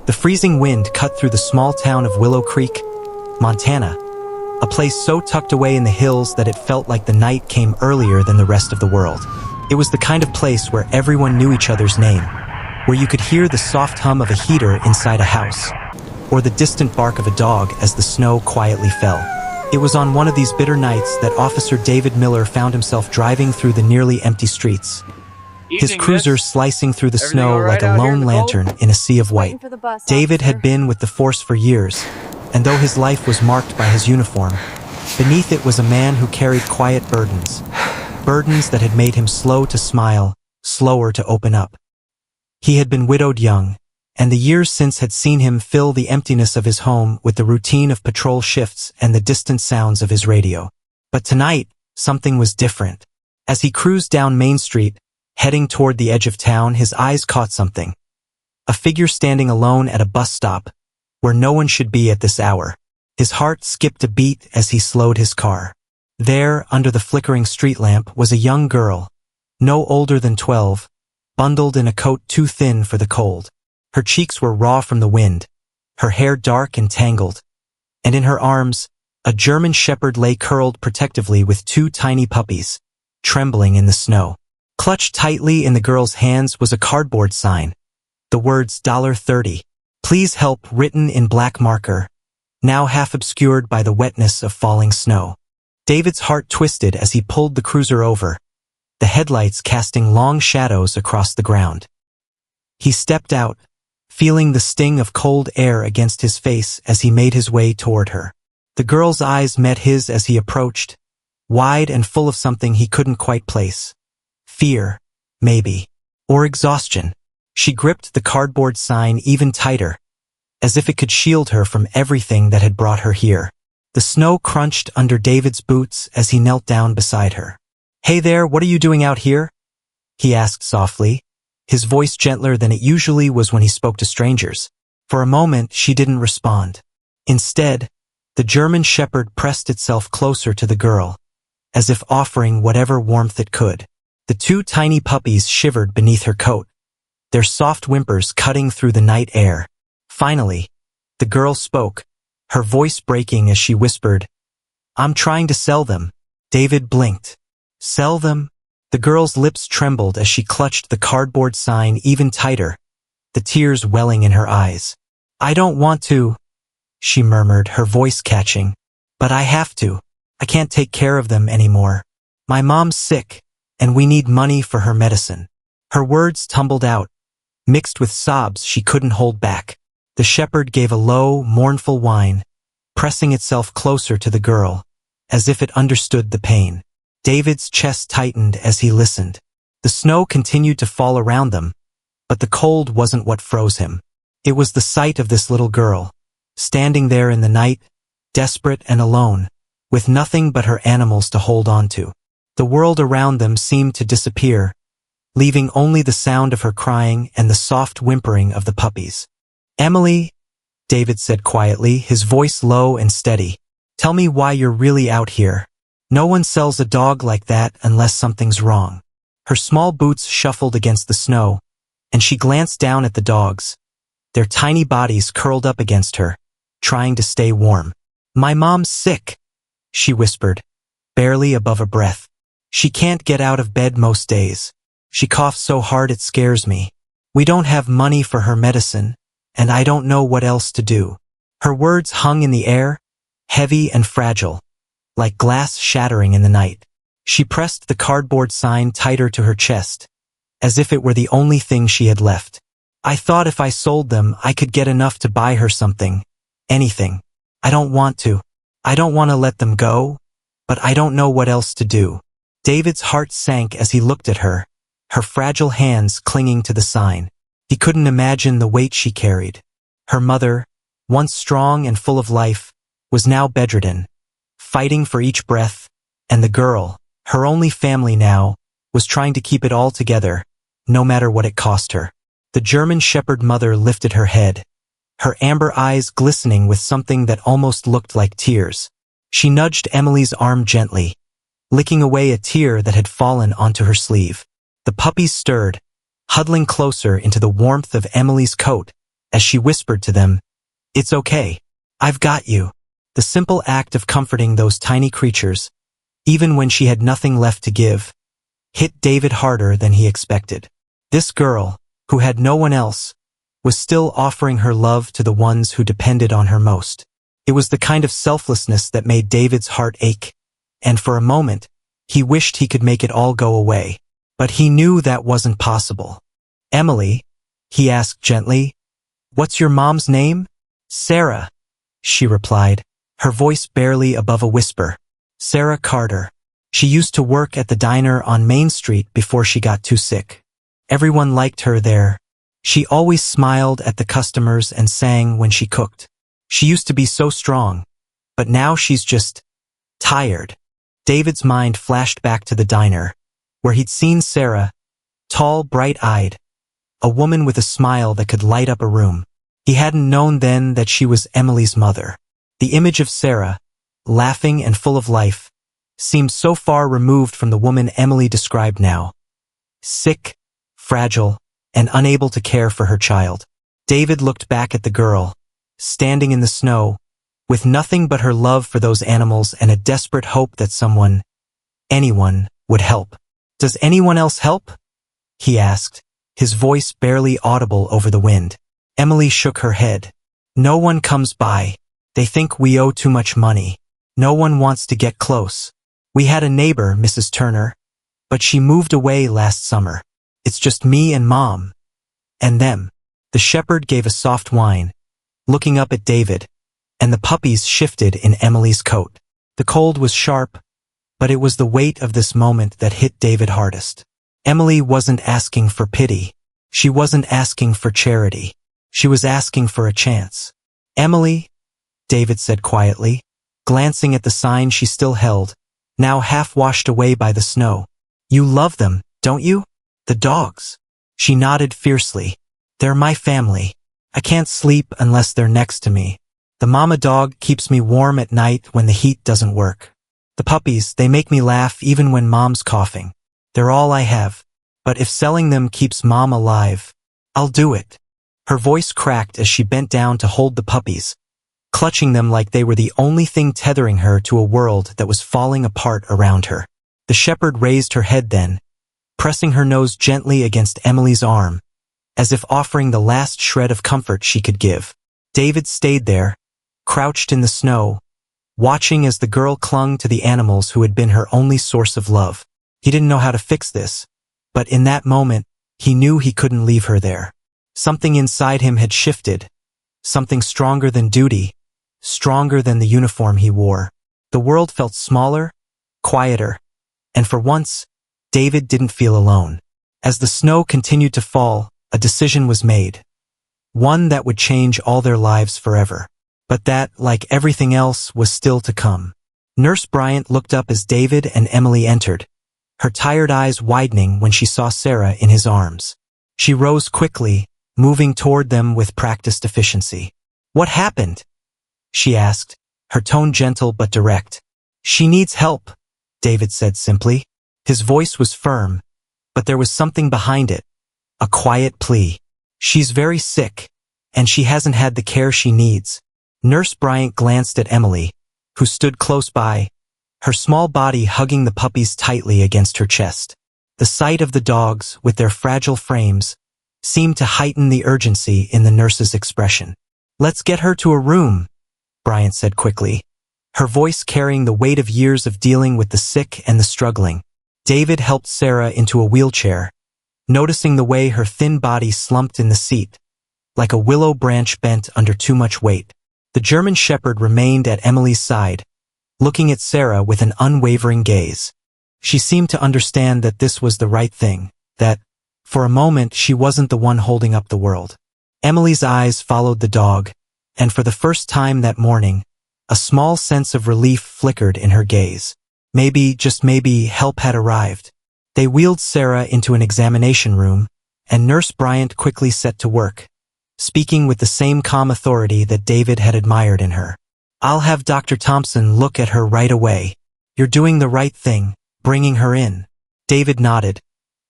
The freezing wind cut through the small town of Willow Creek, Montana, a place so tucked away in the hills that it felt like the night came earlier than the rest of the world. It was the kind of place where everyone knew each other's name, where you could hear the soft hum of a heater inside a house, or the distant bark of a dog as the snow quietly fell. It was on one of these bitter nights that Officer David Miller found himself driving through the nearly empty streets, his cruiser slicing through the snow like a lone lantern in a sea of white. David had been with the force for years, and though his life was marked by his uniform, beneath it was a man who carried quiet burdens that had made him slow to smile, slower to open up. He had been widowed young, and the years since had seen him fill the emptiness of his home with the routine of patrol shifts and the distant sounds of his radio. But tonight, something was different. As he cruised down Main Street, heading toward the edge of town, his eyes caught something. A figure standing alone at a bus stop, where no one should be at this hour. His heart skipped a beat as he slowed his car. There, under the flickering street lamp, was a young girl, no older than 12, bundled in a coat too thin for the cold. Her cheeks were raw from the wind, her hair dark and tangled, and in her arms, a German shepherd lay curled protectively with two tiny puppies, trembling in the snow. Clutched tightly in the girl's hands was a cardboard sign, the words $30, please help, written in black marker, now half obscured by the wetness of falling snow. David's heart twisted as he pulled the cruiser over, the headlights casting long shadows across the ground. He stepped out, feeling the sting of cold air against his face as he made his way toward her. The girl's eyes met his as he approached, wide and full of something he couldn't quite place. Fear, maybe, or exhaustion. She gripped the cardboard sign even tighter, as if it could shield her from everything that had brought her here. The snow crunched under David's boots as he knelt down beside her. "Hey there, what are you doing out here?" he asked softly, his voice gentler than it usually was when he spoke to strangers. For a moment, she didn't respond. Instead, the German shepherd pressed itself closer to the girl, as if offering whatever warmth it could. The two tiny puppies shivered beneath her coat, their soft whimpers cutting through the night air. Finally, the girl spoke, her voice breaking as she whispered, "I'm trying to sell them." David blinked. "Sell them?" The girl's lips trembled as she clutched the cardboard sign even tighter, the tears welling in her eyes. "I don't want to," she murmured, her voice catching. "But I have to. I can't take care of them anymore. My mom's sick, and we need money for her medicine." Her words tumbled out, mixed with sobs she couldn't hold back. The shepherd gave a low, mournful whine, pressing itself closer to the girl, as if it understood the pain. David's chest tightened as he listened. The snow continued to fall around them, but the cold wasn't what froze him. It was the sight of this little girl, standing there in the night, desperate and alone, with nothing but her animals to hold on to. The world around them seemed to disappear, leaving only the sound of her crying and the soft whimpering of the puppies. "Emily," David said quietly, his voice low and steady, "tell me why you're really out here. No one sells a dog like that unless something's wrong." Her small boots shuffled against the snow, and she glanced down at the dogs, their tiny bodies curled up against her, trying to stay warm. "My mom's sick," she whispered, barely above a breath. "She can't get out of bed most days. She coughs so hard it scares me. We don't have money for her medicine, and I don't know what else to do." Her words hung in the air, heavy and fragile, like glass shattering in the night. She pressed the cardboard sign tighter to her chest, as if it were the only thing she had left. "I thought if I sold them, I could get enough to buy her something. Anything. I don't want to. I don't want to let them go, but I don't know what else to do." David's heart sank as he looked at her, her fragile hands clinging to the sign. He couldn't imagine the weight she carried. Her mother, once strong and full of life, was now bedridden, fighting for each breath, and the girl, her only family now, was trying to keep it all together, no matter what it cost her. The German shepherd mother lifted her head, her amber eyes glistening with something that almost looked like tears. She nudged Emily's arm gently, licking away a tear that had fallen onto her sleeve. The puppies stirred, huddling closer into the warmth of Emily's coat, as she whispered to them, "It's okay. I've got you." The simple act of comforting those tiny creatures, even when she had nothing left to give, hit David harder than he expected. This girl, who had no one else, was still offering her love to the ones who depended on her most. It was the kind of selflessness that made David's heart ache, and for a moment, he wished he could make it all go away. But he knew that wasn't possible. "Emily," he asked gently, "what's your mom's name?" "Sarah," she replied, her voice barely above a whisper. "Sarah Carter. She used to work at the diner on Main Street before she got too sick. Everyone liked her there. She always smiled at the customers and sang when she cooked. She used to be so strong, but now she's just tired." David's mind flashed back to the diner, where he'd seen Sarah, tall, bright-eyed, a woman with a smile that could light up a room. He hadn't known then that she was Emily's mother. The image of Sarah, laughing and full of life, seemed so far removed from the woman Emily described now. Sick, fragile, and unable to care for her child. David looked back at the girl, standing in the snow, with nothing but her love for those animals and a desperate hope that someone, anyone, would help. "Does anyone else help?" he asked, his voice barely audible over the wind. Emily shook her head. "No one comes by. They think we owe too much money. No one wants to get close. We had a neighbor, Mrs. Turner, but she moved away last summer. It's just me and Mom. And them." The shepherd gave a soft whine, looking up at David, and the puppies shifted in Emily's coat. The cold was sharp, but it was the weight of this moment that hit David hardest. Emily wasn't asking for pity. She wasn't asking for charity. She was asking for a chance. "Emily," David said quietly, glancing at the sign she still held, now half washed away by the snow. "You love them, don't you? The dogs." She nodded fiercely. "They're my family. I can't sleep unless they're next to me. The mama dog keeps me warm at night when the heat doesn't work. The puppies, they make me laugh even when Mom's coughing. They're all I have. But if selling them keeps Mom alive, I'll do it." Her voice cracked as she bent down to hold the puppies, clutching them like they were the only thing tethering her to a world that was falling apart around her. The shepherd raised her head then, pressing her nose gently against Emily's arm, as if offering the last shred of comfort she could give. David stayed there, crouched in the snow, watching as the girl clung to the animals who had been her only source of love. He didn't know how to fix this, but in that moment, he knew he couldn't leave her there. Something inside him had shifted, something stronger than duty, stronger than the uniform he wore. The world felt smaller, quieter, and for once, David didn't feel alone. As the snow continued to fall, a decision was made. One that would change all their lives forever. But that, like everything else, was still to come. Nurse Bryant looked up as David and Emily entered, her tired eyes widening when she saw Sarah in his arms. She rose quickly, moving toward them with practiced efficiency. "What happened?" she asked, her tone gentle but direct. "She needs help," David said simply. His voice was firm, but there was something behind it, a quiet plea. "She's very sick, and she hasn't had the care she needs." Nurse Bryant glanced at Emily, who stood close by, her small body hugging the puppies tightly against her chest. The sight of the dogs, with their fragile frames, seemed to heighten the urgency in the nurse's expression. "Let's get her to a room," Bryant said quickly, her voice carrying the weight of years of dealing with the sick and the struggling. David helped Sarah into a wheelchair, noticing the way her thin body slumped in the seat, like a willow branch bent under too much weight. The German shepherd remained at Emily's side, looking at Sarah with an unwavering gaze. She seemed to understand that this was the right thing, that, for a moment, she wasn't the one holding up the world. Emily's eyes followed the dog, and for the first time that morning, a small sense of relief flickered in her gaze. Maybe, just maybe, help had arrived. They wheeled Sarah into an examination room, and Nurse Bryant quickly set to work, speaking with the same calm authority that David had admired in her. "I'll have Dr. Thompson look at her right away. You're doing the right thing, bringing her in." David nodded,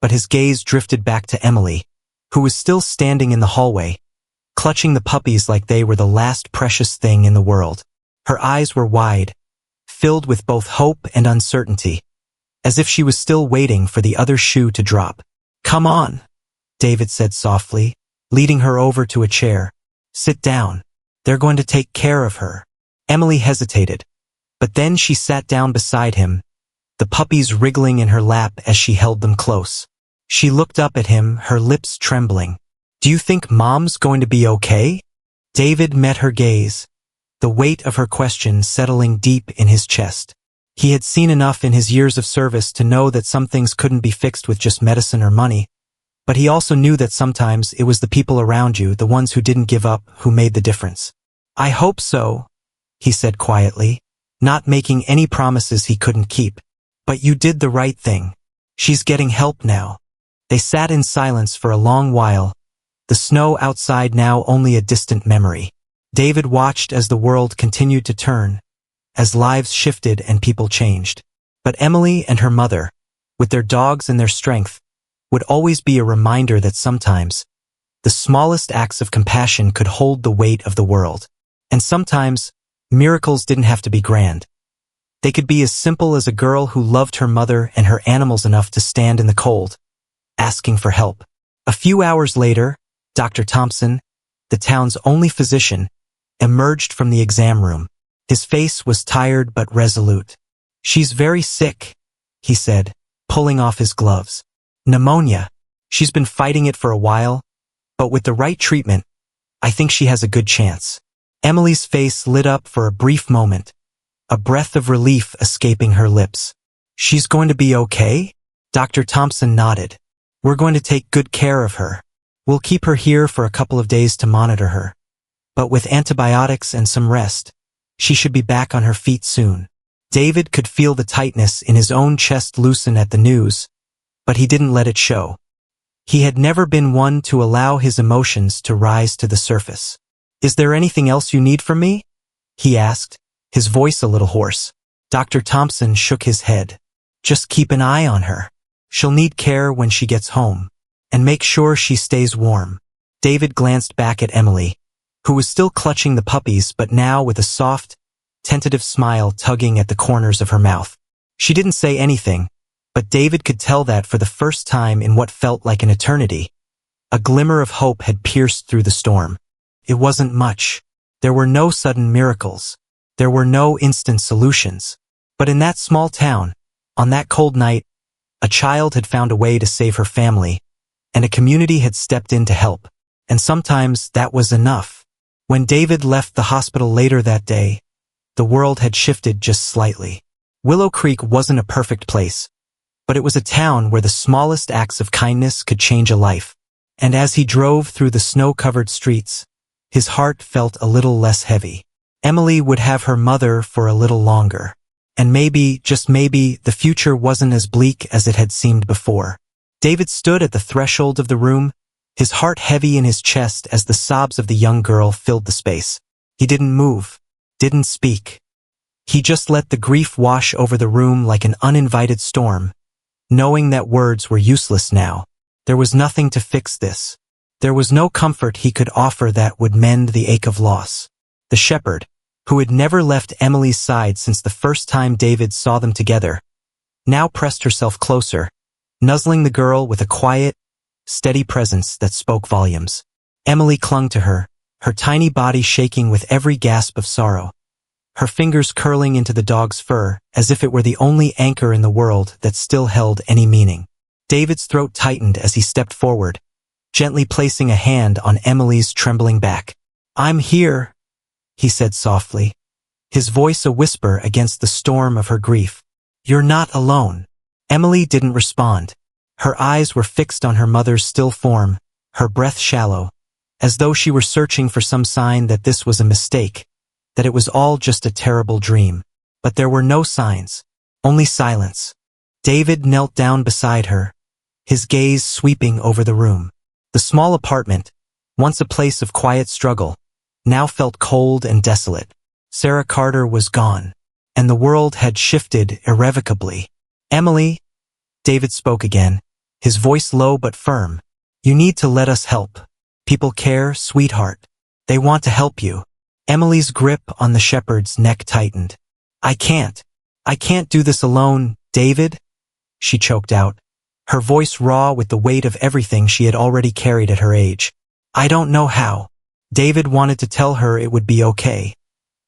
but his gaze drifted back to Emily, who was still standing in the hallway, clutching the puppies like they were the last precious thing in the world. Her eyes were wide, filled with both hope and uncertainty, as if she was still waiting for the other shoe to drop. "Come on," David said softly, leading her over to a chair. "Sit down. They're going to take care of her." Emily hesitated, but then she sat down beside him, the puppies wriggling in her lap as she held them close. She looked up at him, her lips trembling. "Do you think Mom's going to be okay?" David met her gaze, the weight of her question settling deep in his chest. He had seen enough in his years of service to know that some things couldn't be fixed with just medicine or money, but he also knew that sometimes it was the people around you, the ones who didn't give up, who made the difference. "I hope so," he said quietly, not making any promises he couldn't keep. "But you did the right thing. She's getting help now." They sat in silence for a long while, the snow outside now only a distant memory. David watched as the world continued to turn, as lives shifted and people changed. But Emily and her mother, with their dogs and their strength, would always be a reminder that sometimes the smallest acts of compassion could hold the weight of the world. And sometimes miracles didn't have to be grand. They could be as simple as a girl who loved her mother and her animals enough to stand in the cold, asking for help. A few hours later, Dr. Thompson, the town's only physician, emerged from the exam room. His face was tired but resolute. "She's very sick," he said, pulling off his gloves. "Pneumonia. She's been fighting it for a while, but with the right treatment, I think she has a good chance." Emily's face lit up for a brief moment, a breath of relief escaping her lips. "She's going to be okay?" Dr. Thompson nodded. "We're going to take good care of her. We'll keep her here for a couple of days to monitor her. But with antibiotics and some rest, she should be back on her feet soon." David could feel the tightness in his own chest loosen at the news, but he didn't let it show. He had never been one to allow his emotions to rise to the surface. "Is there anything else you need from me?" he asked, his voice a little hoarse. Dr. Thompson shook his head. "Just keep an eye on her. She'll need care when she gets home. And make sure she stays warm." David glanced back at Emily, who was still clutching the puppies but now with a soft, tentative smile tugging at the corners of her mouth. She didn't say anything, but David could tell that for the first time in what felt like an eternity, a glimmer of hope had pierced through the storm. It wasn't much. There were no sudden miracles. There were no instant solutions. But in that small town, on that cold night, a child had found a way to save her family, and a community had stepped in to help. And sometimes that was enough. When David left the hospital later that day, the world had shifted just slightly. Willow Creek wasn't a perfect place, but it was a town where the smallest acts of kindness could change a life. And as he drove through the snow-covered streets, his heart felt a little less heavy. Emily would have her mother for a little longer. And maybe, just maybe, the future wasn't as bleak as it had seemed before. David stood at the threshold of the room, his heart heavy in his chest as the sobs of the young girl filled the space. He didn't move, didn't speak. He just let the grief wash over the room like an uninvited storm, knowing that words were useless now. There was nothing to fix this. There was no comfort he could offer that would mend the ache of loss. The shepherd, who had never left Emily's side since the first time David saw them together, now pressed herself closer, nuzzling the girl with a quiet, steady presence that spoke volumes. Emily clung to her, her tiny body shaking with every gasp of sorrow, her fingers curling into the dog's fur as if it were the only anchor in the world that still held any meaning. David's throat tightened as he stepped forward, gently placing a hand on Emily's trembling back. "I'm here," he said softly, his voice a whisper against the storm of her grief. "You're not alone." Emily didn't respond. Her eyes were fixed on her mother's still form, her breath shallow, as though she were searching for some sign that this was a mistake, that it was all just a terrible dream. But there were no signs, only silence. David knelt down beside her, his gaze sweeping over the room. The small apartment, once a place of quiet struggle, now felt cold and desolate. Sarah Carter was gone, and the world had shifted irrevocably. "Emily," David spoke again, his voice low but firm, "you need to let us help. People care, sweetheart. They want to help you. Emily's grip on the shepherd's neck tightened. I can't do this alone, David, she choked out, her voice raw with the weight of everything she had already carried at her age. I don't know how. David wanted to tell her it would be okay,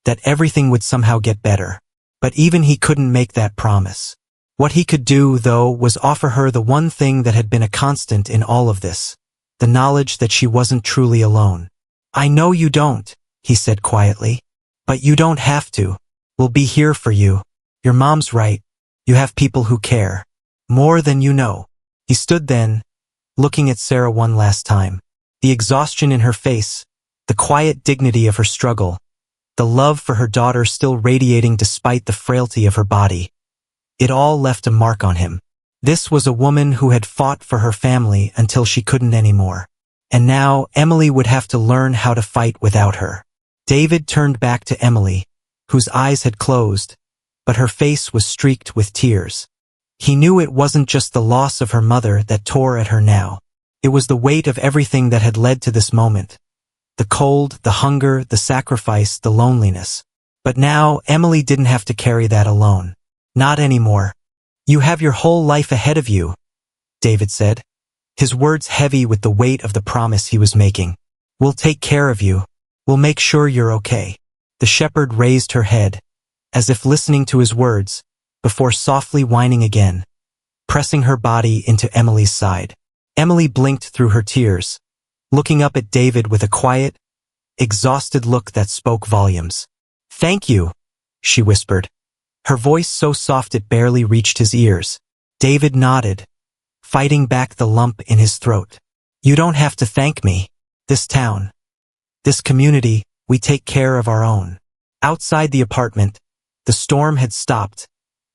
that everything would somehow get better. But even he couldn't make that promise. What he could do, though, was offer her the one thing that had been a constant in all of this, the knowledge that she wasn't truly alone. I know you don't, he said quietly. But you don't have to. We'll be here for you. Your mom's right. You have people who care. More than you know. He stood then, looking at Sarah one last time. The exhaustion in her face, the quiet dignity of her struggle, the love for her daughter still radiating despite the frailty of her body. It all left a mark on him. This was a woman who had fought for her family until she couldn't anymore. And now Emily would have to learn how to fight without her. David turned back to Emily, whose eyes had closed, but her face was streaked with tears. He knew it wasn't just the loss of her mother that tore at her now. It was the weight of everything that had led to this moment. The cold, the hunger, the sacrifice, the loneliness. But now Emily didn't have to carry that alone. Not anymore. You have your whole life ahead of you, David said, his words heavy with the weight of the promise he was making. We'll take care of you. We'll make sure you're okay. The shepherd raised her head, as if listening to his words, before softly whining again, pressing her body into Emily's side. Emily blinked through her tears, looking up at David with a quiet, exhausted look that spoke volumes. Thank you, she whispered, her voice so soft it barely reached his ears. David nodded, fighting back the lump in his throat. You don't have to thank me. This town, this community, we take care of our own. Outside the apartment, the storm had stopped,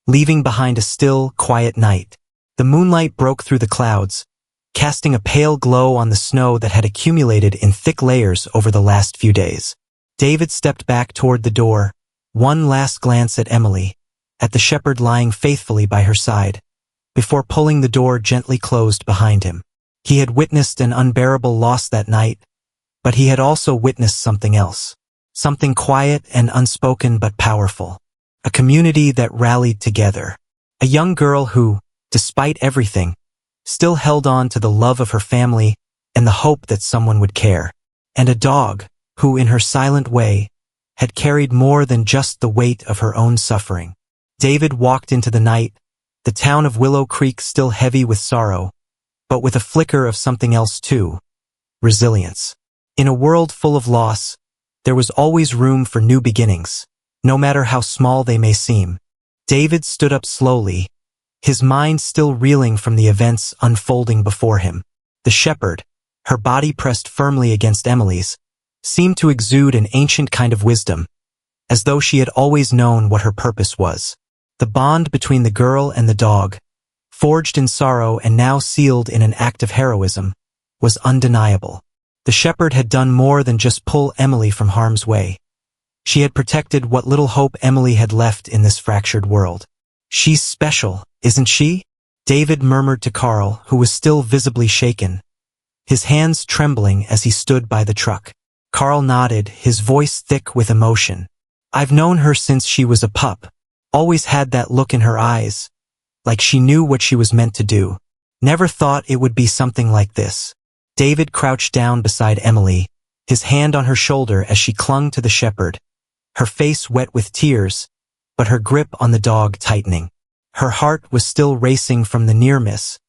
leaving behind a still, quiet night. The moonlight broke through the clouds, casting a pale glow on the snow that had accumulated in thick layers over the last few days. David stepped back toward the door, one last glance at Emily, at the shepherd lying faithfully by her side, before pulling the door gently closed behind him. He had witnessed an unbearable loss that night, but he had also witnessed something else. Something quiet and unspoken but powerful. A community that rallied together. A young girl who, despite everything, still held on to the love of her family and the hope that someone would care. And a dog, who in her silent way, had carried more than just the weight of her own suffering. David walked into the night, the town of Willow Creek still heavy with sorrow, but with a flicker of something else too. Resilience. In a world full of loss, there was always room for new beginnings, no matter how small they may seem. David stood up slowly, his mind still reeling from the events unfolding before him. The shepherd, her body pressed firmly against Emily's, seemed to exude an ancient kind of wisdom, as though she had always known what her purpose was. The bond between the girl and the dog, forged in sorrow and now sealed in an act of heroism, was undeniable. The shepherd had done more than just pull Emily from harm's way. She had protected what little hope Emily had left in this fractured world. She's special, isn't she? David murmured to Carl, who was still visibly shaken, his hands trembling as he stood by the truck. Carl nodded, his voice thick with emotion. I've known her since she was a pup, always had that look in her eyes, like she knew what she was meant to do. Never thought it would be something like this. David crouched down beside Emily, his hand on her shoulder as she clung to the shepherd, her face wet with tears, but her grip on the dog tightening. Her heart was still racing from the near miss,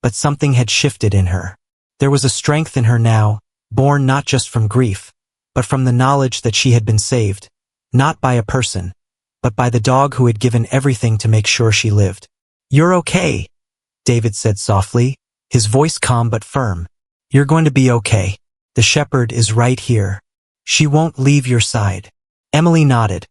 but something had shifted in her. There was a strength in her now, born not just from grief, but from the knowledge that she had been saved, not by a person, but by the dog who had given everything to make sure she lived. You're okay, David said softly, his voice calm but firm. You're going to be okay. The shepherd is right here. She won't leave your side. Emily nodded,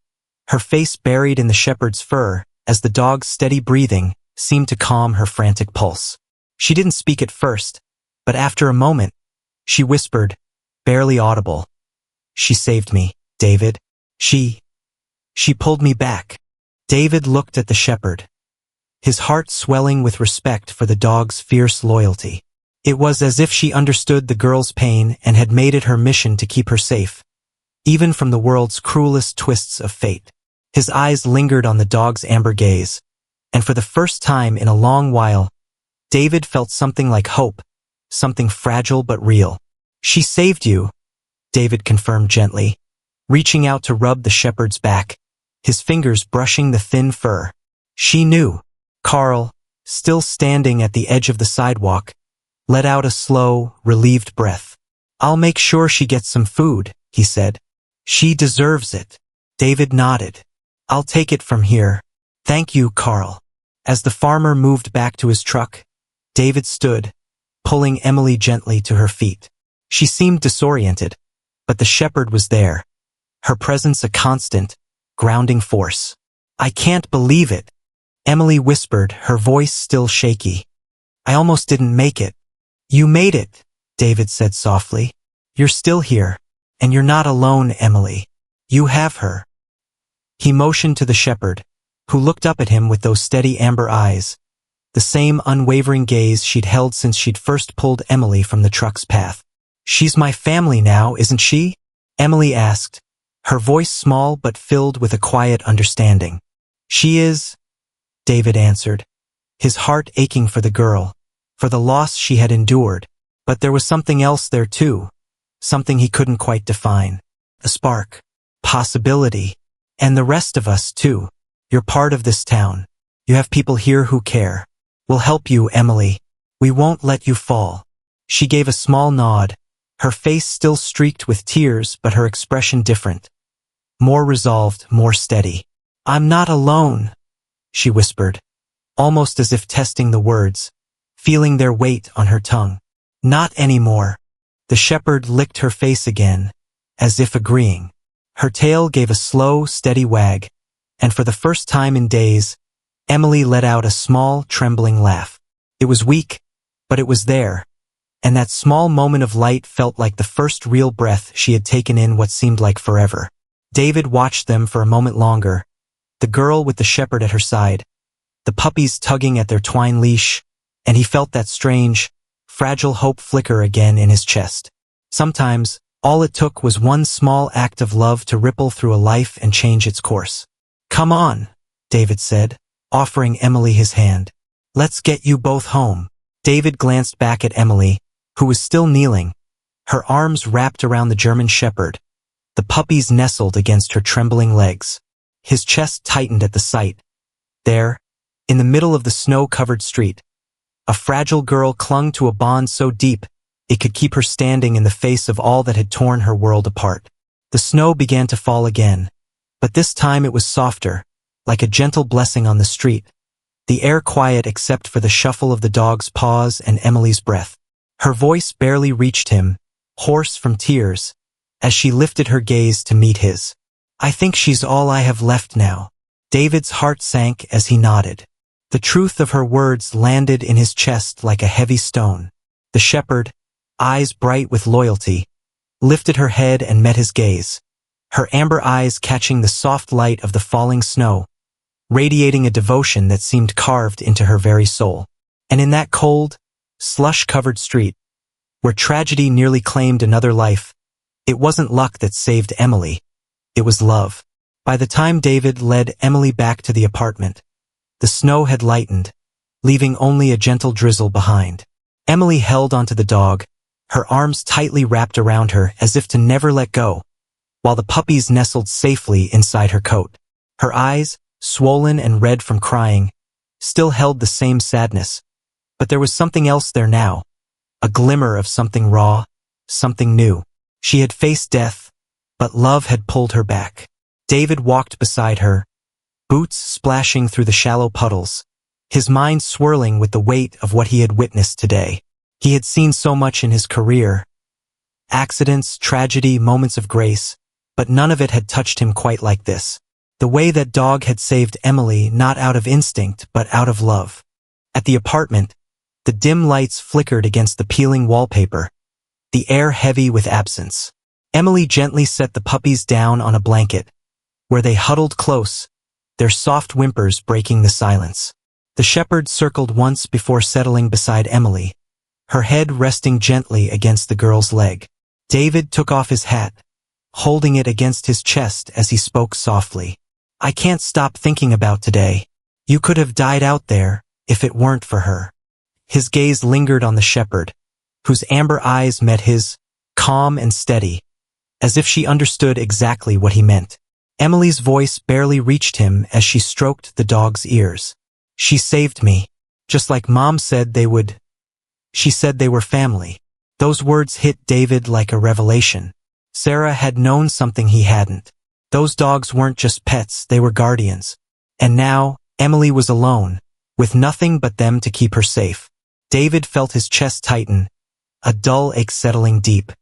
her face buried in the shepherd's fur, as the dog's steady breathing seemed to calm her frantic pulse. She didn't speak at first, but after a moment, she whispered, barely audible. She saved me, David. She pulled me back. David looked at the shepherd, his heart swelling with respect for the dog's fierce loyalty. It was as if she understood the girl's pain and had made it her mission to keep her safe, even from the world's cruelest twists of fate. His eyes lingered on the dog's amber gaze, and for the first time in a long while, David felt something like hope, something fragile but real. She saved you, David confirmed gently, reaching out to rub the shepherd's back, his fingers brushing the thin fur. She knew. Carl, still standing at the edge of the sidewalk, let out a slow, relieved breath. I'll make sure she gets some food, he said. She deserves it. David nodded. I'll take it from here. Thank you, Carl. As the farmer moved back to his truck, David stood, pulling Emily gently to her feet. She seemed disoriented, but the shepherd was there, her presence a constant, grounding force. I can't believe it, Emily whispered, her voice still shaky. I almost didn't make it. You made it, David said softly. You're still here, and you're not alone, Emily. You have her. He motioned to the shepherd, who looked up at him with those steady amber eyes, the same unwavering gaze she'd held since she'd first pulled Emily from the truck's path. She's my family now, isn't she? Emily asked, her voice small but filled with a quiet understanding. She is, David answered, his heart aching for the girl, for the loss she had endured. But there was something else there too, something he couldn't quite define. A spark, possibility, and the rest of us too. You're part of this town. You have people here who care. We'll help you, Emily. We won't let you fall. She gave a small nod, her face still streaked with tears but her expression different. More resolved, more steady. I'm not alone, she whispered, almost as if testing the words, feeling their weight on her tongue. Not anymore. The shepherd licked her face again, as if agreeing. Her tail gave a slow, steady wag, and for the first time in days, Emily let out a small, trembling laugh. It was weak, but it was there, and that small moment of light felt like the first real breath she had taken in what seemed like forever. David watched them for a moment longer, the girl with the shepherd at her side, the puppies tugging at their twine leash, and he felt that strange, fragile hope flicker again in his chest. Sometimes, all it took was one small act of love to ripple through a life and change its course. Come on, David said, offering Emily his hand. Let's get you both home. David glanced back at Emily, who was still kneeling, her arms wrapped around the German shepherd, the puppies nestled against her trembling legs. His chest tightened at the sight. There, in the middle of the snow-covered street, a fragile girl clung to a bond so deep it could keep her standing in the face of all that had torn her world apart. The snow began to fall again, but this time it was softer, like a gentle blessing on the street, the air quiet except for the shuffle of the dog's paws and Emily's breath. Her voice barely reached him, hoarse from tears, as she lifted her gaze to meet his. I think she's all I have left now. David's heart sank as he nodded. The truth of her words landed in his chest like a heavy stone. The shepherd, eyes bright with loyalty, lifted her head and met his gaze, her amber eyes catching the soft light of the falling snow, radiating a devotion that seemed carved into her very soul. And in that cold, slush-covered street, where tragedy nearly claimed another life, it wasn't luck that saved Emily. It was love. By the time David led Emily back to the apartment, the snow had lightened, leaving only a gentle drizzle behind. Emily held onto the dog, her arms tightly wrapped around her as if to never let go, while the puppies nestled safely inside her coat. Her eyes, swollen and red from crying, still held the same sadness, but there was something else there now, a glimmer of something raw, something new. She had faced death, but love had pulled her back. David walked beside her, boots splashing through the shallow puddles, his mind swirling with the weight of what he had witnessed today. He had seen so much in his career, accidents, tragedy, moments of grace, but none of it had touched him quite like this. The way that dog had saved Emily not out of instinct but out of love. At the apartment, the dim lights flickered against the peeling wallpaper, the air heavy with absence. Emily gently set the puppies down on a blanket, where they huddled close, their soft whimpers breaking the silence. The shepherd circled once before settling beside Emily, her head resting gently against the girl's leg. David took off his hat, holding it against his chest as he spoke softly. I can't stop thinking about today. You could have died out there, if it weren't for her. His gaze lingered on the shepherd, whose amber eyes met his, calm and steady, as if she understood exactly what he meant. Emily's voice barely reached him as she stroked the dog's ears. She saved me, just like Mom said they would. She said they were family. Those words hit David like a revelation. Sarah had known something he hadn't. Those dogs weren't just pets, they were guardians. And now, Emily was alone, with nothing but them to keep her safe. David felt his chest tighten, a dull ache settling deep.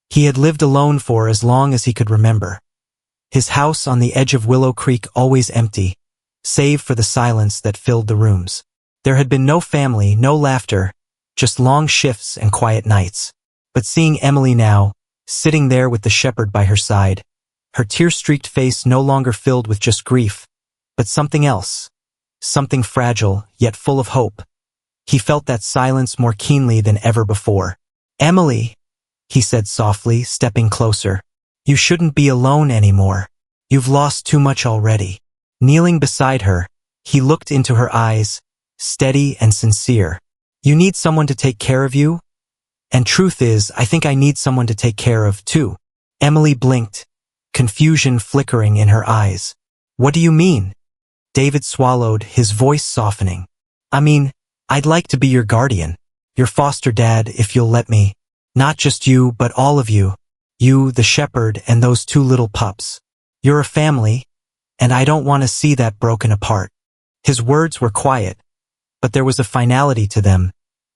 He had lived alone for as long as he could remember. His house on the edge of Willow Creek always empty, save for the silence that filled the rooms. There had been no family, no laughter, just long shifts and quiet nights. But seeing Emily now, sitting there with the shepherd by her side, her tear-streaked face no longer filled with just grief, but something else, something fragile, yet full of hope. He felt that silence more keenly than ever before. Emily, he said softly, stepping closer, you shouldn't be alone anymore. You've lost too much already. Kneeling beside her, he looked into her eyes, steady and sincere. You need someone to take care of you? And truth is, I think I need someone to take care of, too. Emily blinked, confusion flickering in her eyes. What do you mean? David swallowed, his voice softening. I mean, I'd like to be your guardian, your foster dad if you'll let me. Not just you, but all of you. You, the shepherd, and those two little pups. You're a family, and I don't want to see that broken apart. His words were quiet, but there was a finality to them,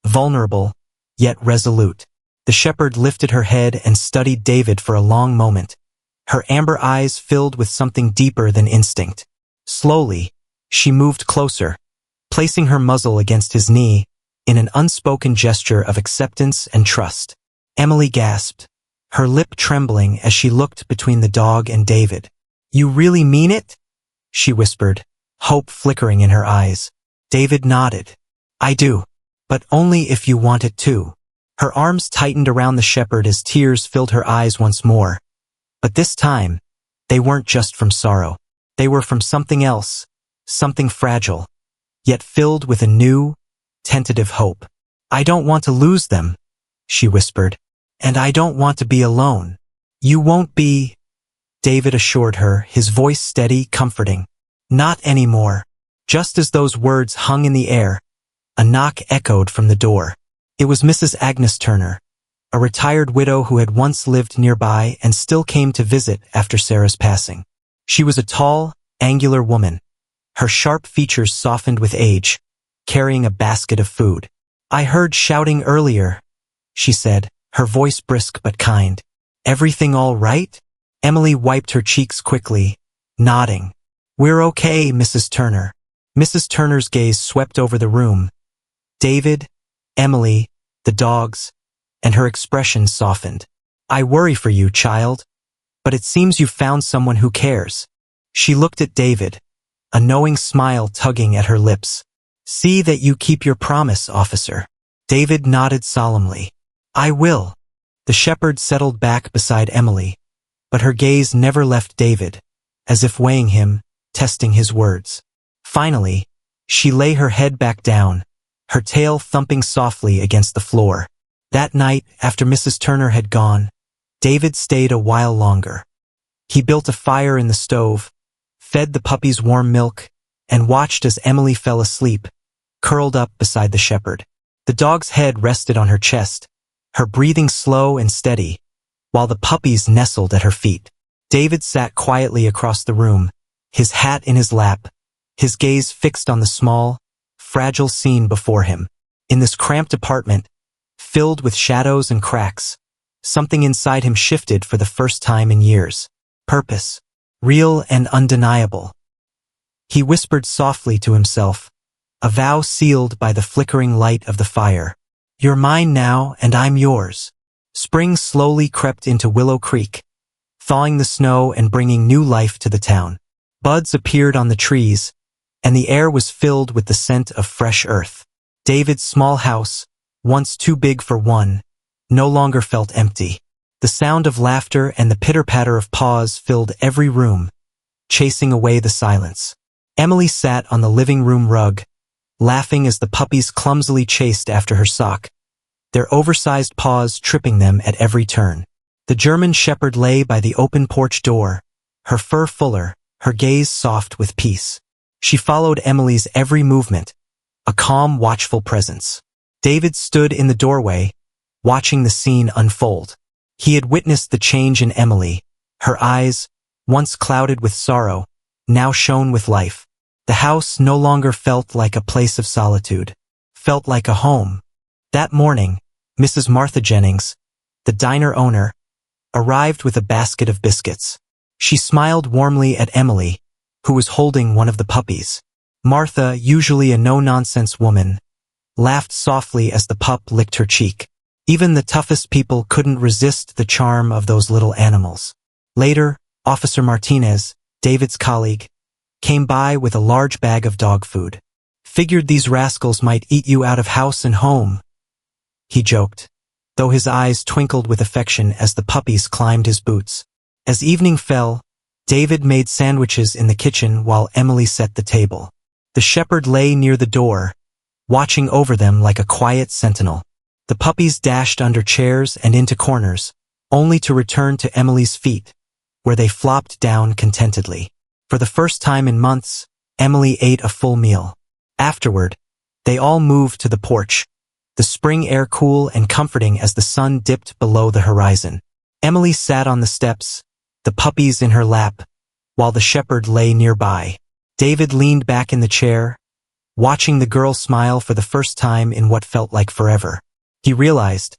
vulnerable, yet resolute. The shepherd lifted her head and studied David for a long moment, her amber eyes filled with something deeper than instinct. Slowly, she moved closer, placing her muzzle against his knee in an unspoken gesture of acceptance and trust. Emily gasped, her lip trembling as she looked between the dog and David. You really mean it? She whispered, hope flickering in her eyes. David nodded. I do, but only if you want it too. Her arms tightened around the shepherd as tears filled her eyes once more. But this time, they weren't just from sorrow. They were from something else, something fragile, yet filled with a new, tentative hope. I don't want to lose them, she whispered, and I don't want to be alone. You won't be, David assured her, his voice steady, comforting. Not anymore. Just as those words hung in the air, a knock echoed from the door. It was Mrs. Agnes Turner, a retired widow who had once lived nearby and still came to visit after Sarah's passing. She was a tall, angular woman, her sharp features softened with age, carrying a basket of food. I heard shouting earlier, she said, her voice brisk but kind. Everything all right? Emily wiped her cheeks quickly, nodding. We're okay, Mrs. Turner. Mrs. Turner's gaze swept over the room. David, Emily, the dogs, and her expression softened. I worry for you, child, but it seems you've found someone who cares. She looked at David, a knowing smile tugging at her lips. See that you keep your promise, officer. David nodded solemnly. I will. The shepherd settled back beside Emily, but her gaze never left David, as if weighing him, testing his words. Finally, she lay her head back down, her tail thumping softly against the floor. That night, after Mrs. Turner had gone, David stayed a while longer. He built a fire in the stove, fed the puppies warm milk, and watched as Emily fell asleep, curled up beside the shepherd. The dog's head rested on her chest, her breathing slow and steady, while the puppies nestled at her feet. David sat quietly across the room, his hat in his lap, his gaze fixed on the small, fragile scene before him. In this cramped apartment, filled with shadows and cracks, something inside him shifted for the first time in years. Purpose, real and undeniable. He whispered softly to himself, a vow sealed by the flickering light of the fire. You're mine now, and I'm yours. Spring slowly crept into Willow Creek, thawing the snow and bringing new life to the town. Buds appeared on the trees, and the air was filled with the scent of fresh earth. David's small house, once too big for one, no longer felt empty. The sound of laughter and the pitter-patter of paws filled every room, chasing away the silence. Emily sat on the living room rug, laughing as the puppies clumsily chased after her sock, their oversized paws tripping them at every turn. The German Shepherd lay by the open porch door, her fur fuller, her gaze soft with peace. She followed Emily's every movement, a calm, watchful presence. David stood in the doorway, watching the scene unfold. He had witnessed the change in Emily. Her eyes, once clouded with sorrow, now shone with life. The house no longer felt like a place of solitude, felt like a home. That morning, Mrs. Martha Jennings, the diner owner, arrived with a basket of biscuits. She smiled warmly at Emily, who was holding one of the puppies. Martha, usually a no-nonsense woman, laughed softly as the pup licked her cheek. Even the toughest people couldn't resist the charm of those little animals. Later, Officer Martinez, David's colleague, came by with a large bag of dog food. Figured these rascals might eat you out of house and home, he joked, though his eyes twinkled with affection as the puppies climbed his boots. As evening fell, David made sandwiches in the kitchen while Emily set the table. The shepherd lay near the door, watching over them like a quiet sentinel. The puppies dashed under chairs and into corners, only to return to Emily's feet, where they flopped down contentedly. For the first time in months, Emily ate a full meal. Afterward, they all moved to the porch, the spring air cool and comforting as the sun dipped below the horizon. Emily sat on the steps, the puppies in her lap, while the shepherd lay nearby. David leaned back in the chair, watching the girl smile for the first time in what felt like forever. He realized,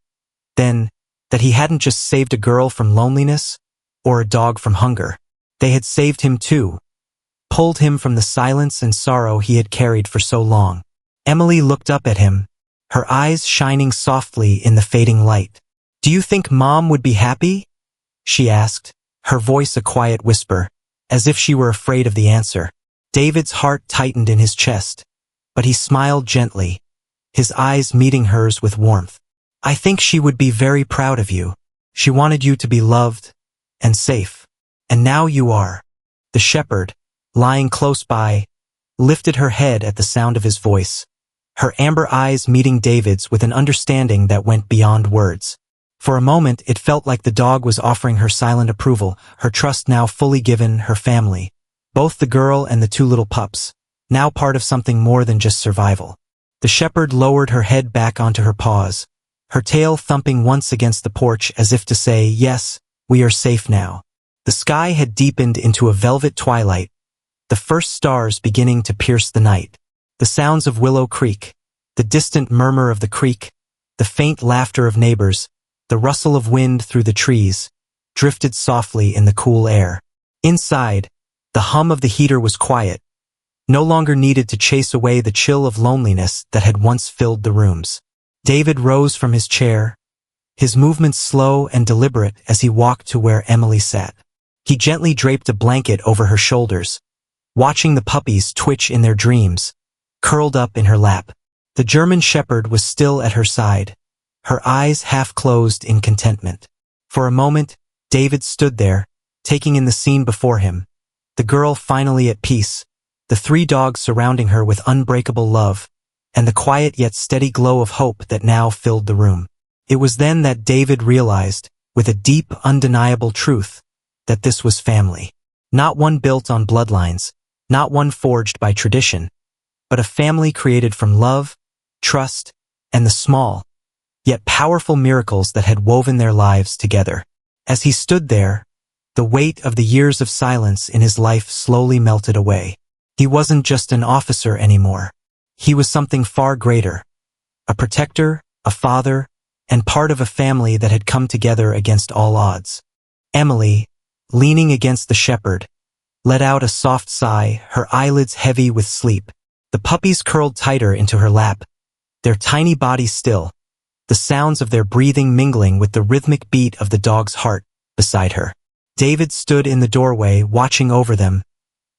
then, that he hadn't just saved a girl from loneliness or a dog from hunger. They had saved him too, pulled him from the silence and sorrow he had carried for so long. Emily looked up at him, her eyes shining softly in the fading light. "Do you think Mom would be happy?" she asked, her voice a quiet whisper, as if she were afraid of the answer. David's heart tightened in his chest, but he smiled gently, his eyes meeting hers with warmth. "I think she would be very proud of you. She wanted you to be loved and safe. And now you are." The shepherd, lying close by, lifted her head at the sound of his voice, her amber eyes meeting David's with an understanding that went beyond words. For a moment, it felt like the dog was offering her silent approval, her trust now fully given, her family, both the girl and the two little pups, now part of something more than just survival. The shepherd lowered her head back onto her paws, her tail thumping once against the porch as if to say, "Yes, we are safe now." The sky had deepened into a velvet twilight, the first stars beginning to pierce the night. The sounds of Willow Creek, the distant murmur of the creek, the faint laughter of neighbors, the rustle of wind through the trees, drifted softly in the cool air. Inside, the hum of the heater was quiet, no longer needed to chase away the chill of loneliness that had once filled the rooms. David rose from his chair, his movements slow and deliberate as he walked to where Emily sat. He gently draped a blanket over her shoulders, watching the puppies twitch in their dreams, curled up in her lap. The German shepherd was still at her side, her eyes half closed in contentment. For a moment, David stood there, taking in the scene before him, the girl finally at peace, the three dogs surrounding her with unbreakable love, and the quiet yet steady glow of hope that now filled the room. It was then that David realized, with a deep, undeniable truth, that this was family. Not one built on bloodlines, not one forged by tradition, but a family created from love, trust, and the small, yet powerful miracles that had woven their lives together. As he stood there, the weight of the years of silence in his life slowly melted away. He wasn't just an officer anymore. He was something far greater. A protector, a father, and part of a family that had come together against all odds. Emily, leaning against the shepherd, let out a soft sigh, her eyelids heavy with sleep. The puppies curled tighter into her lap, their tiny bodies still, the sounds of their breathing mingling with the rhythmic beat of the dog's heart beside her. David stood in the doorway watching over them,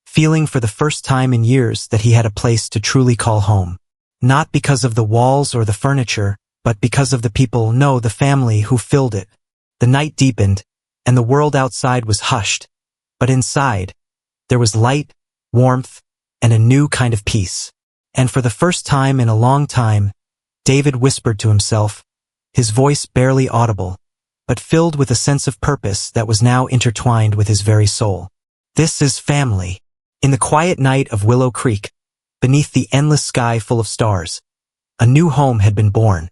feeling for the first time in years that he had a place to truly call home. Not because of the walls or the furniture, but because of the people, no, the family who filled it. The night deepened, and the world outside was hushed, but inside, there was light, warmth, and a new kind of peace. And for the first time in a long time, David whispered to himself, his voice barely audible, but filled with a sense of purpose that was now intertwined with his very soul. This is family. In the quiet night of Willow Creek, beneath the endless sky full of stars, a new home had been born.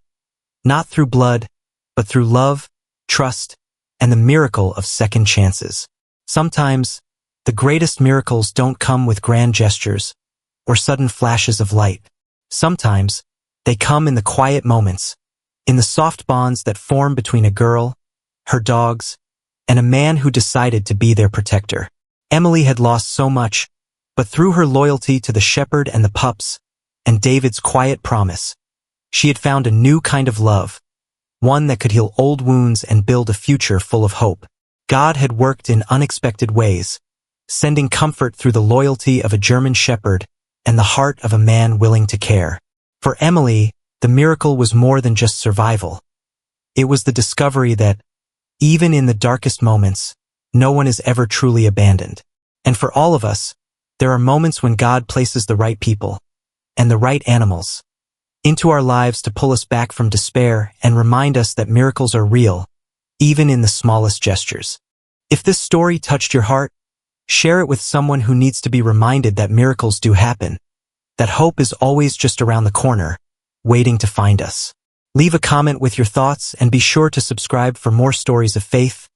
Not through blood, but through love, trust, and the miracle of second chances. Sometimes, the greatest miracles don't come with grand gestures or sudden flashes of light. Sometimes, they come in the quiet moments, in the soft bonds that form between a girl, her dogs, and a man who decided to be their protector. Emily had lost so much, but through her loyalty to the shepherd and the pups, and David's quiet promise, she had found a new kind of love, one that could heal old wounds and build a future full of hope. God had worked in unexpected ways, sending comfort through the loyalty of a German shepherd and the heart of a man willing to care. For Emily, the miracle was more than just survival. It was the discovery that, even in the darkest moments, no one is ever truly abandoned. And for all of us, there are moments when God places the right people, and the right animals, into our lives to pull us back from despair and remind us that miracles are real, even in the smallest gestures. If this story touched your heart, share it with someone who needs to be reminded that miracles do happen, that hope is always just around the corner, waiting to find us. Leave a comment with your thoughts and be sure to subscribe for more stories of faith,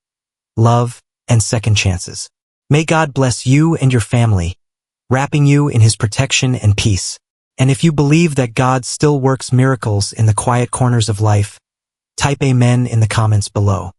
love, and second chances. May God bless you and your family, wrapping you in His protection and peace. And if you believe that God still works miracles in the quiet corners of life, type Amen in the comments below.